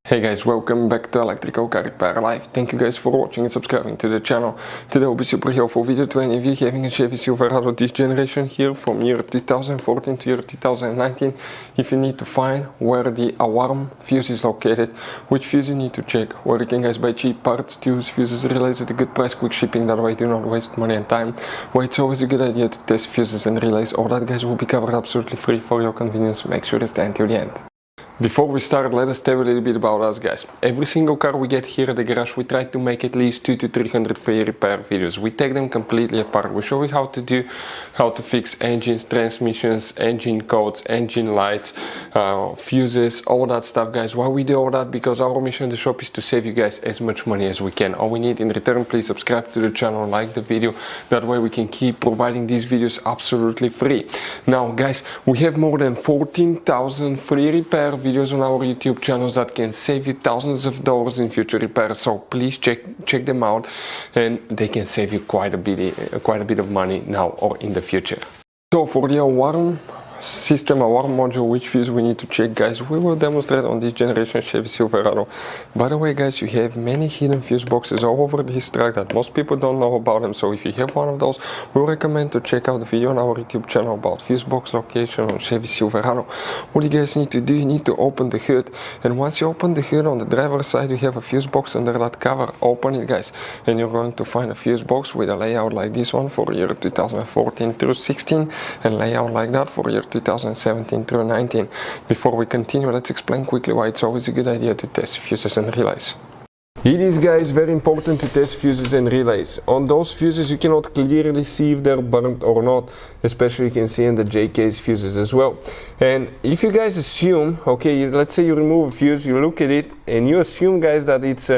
Hey guys, welcome back to Electrical Car Repair Live. Thank you guys for watching and subscribing to the channel. Today will be super helpful video to any of you having a Chevy Silverado this generation here from year 2014 to year 2019. If you need to find where the alarm fuse is located, which fuse you need to check, where you can guys buy cheap parts, tools, fuses, relays at a good price, quick shipping, that way do not waste money and time. Why it's always a good idea to test fuses and relays. All that guys will be covered absolutely free for your convenience. Make sure to stay until the end. Before we start, let us tell you a little bit about us guys. Every single car we get here at the garage, we try to make at least 200 to 300 free repair videos. We take them completely apart. We show you how to fix engines, transmissions, engine codes, engine lights, fuses, all that stuff guys. Why we do all that? Because our mission in the shop is to save you guys as much money as we can. All we need in return, please subscribe to the channel, like the video. That way we can keep providing these videos absolutely free. Now guys, we have more than 14,000 free repair videos on our YouTube channels that can save you thousands of dollars in future repairs. So please check them out, and they can save you quite a bit of money now or in the future. So for the alarm system, alarm module, which fuse we need to check guys, we will demonstrate on this generation Chevy Silverado. By the way guys, you have many hidden fuse boxes all over this truck that most people don't know about them. So if you have one of those, we recommend to check out the video on our YouTube channel about fuse box location on Chevy Silverado. What you guys need to do, you need to open the hood, and once you open the hood, on the driver's side you have a fuse box under that cover. Open it guys, and you're going to find a fuse box with a layout like this one for year 2014 through 16, and layout like that for year 2017 through 19. Before we continue, let's explain quickly why it's always a good idea to test fuses and relays. It is guys very important to test fuses and relays. On those fuses you cannot clearly see if they're burnt or not, especially you can see in the J-case fuses as well. And if you guys assume, okay, let's say you remove a fuse, you look at it and you assume guys that it's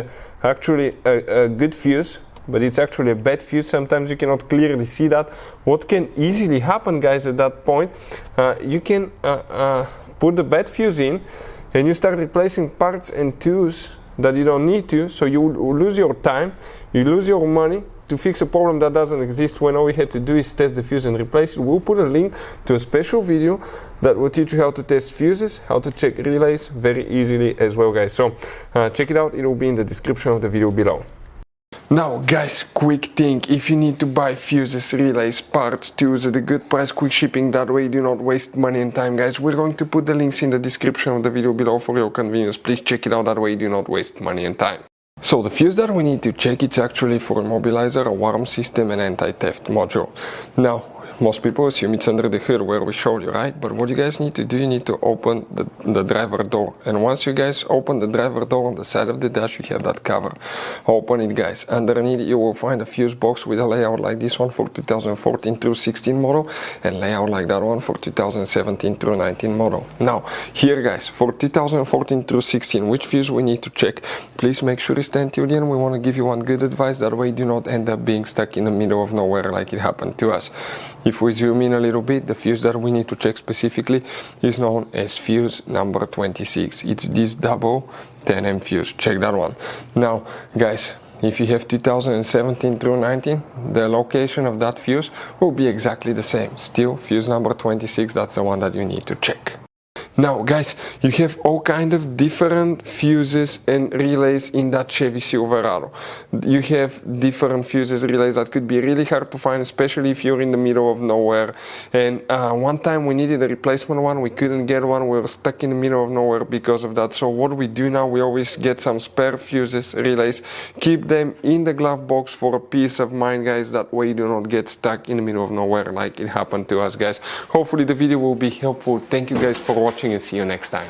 actually a good fuse, but it's actually a bad fuse. Sometimes you cannot clearly see that. What can easily happen guys at that point, you can put the bad fuse in and you start replacing parts and tools that you don't need to, so you lose your time, you lose your money to fix a problem that doesn't exist, when all we had to do is test the fuse and replace it. We'll put a link to a special video that will teach you how to test fuses, how to check relays very easily as well guys. So check it out, it will be in the description of the video below. Now guys, quick thing, if you need to buy fuses, relays, parts, tools at a good price, quick shipping, that way do not waste money and time guys, we're going to put the links in the description of the video below for your convenience. Please check it out, that way do not waste money and time. So the fuse that we need to check, it's actually for immobilizer, alarm system and anti-theft module. Now most people assume it's under the hood where we showed you, right? But what you guys need to do, you need to open the driver door. And once you guys open the driver door, on the side of the dash you have that cover. Open it guys. Underneath you will find a fuse box with a layout like this one for 2014 through 16 model, and layout like that one for 2017 through 19 model. Now here guys, for 2014 through 16, which fuse we need to check? Please make sure you stay until the end. We want to give you one good advice, that way do not end up being stuck in the middle of nowhere like it happened to us. If we zoom in a little bit, the fuse that we need to check specifically is known as fuse number 26. It's this double 10M fuse. Check that one. Now guys, if you have 2017 through 19, the location of that fuse will be exactly the same. Still fuse number 26, that's the one that you need to check. Now guys, you have all kind of different fuses and relays in that Chevy Silverado. You have different fuses, relays that could be really hard to find, especially if you're in the middle of nowhere. And one time we needed a replacement one, we couldn't get one, we were stuck in the middle of nowhere because of that. So what we do now, we always get some spare fuses, relays, keep them in the glove box for a peace of mind guys, that way you do not get stuck in the middle of nowhere like it happened to us guys. Hopefully the video will be helpful. Thank you guys for watching and see you next time.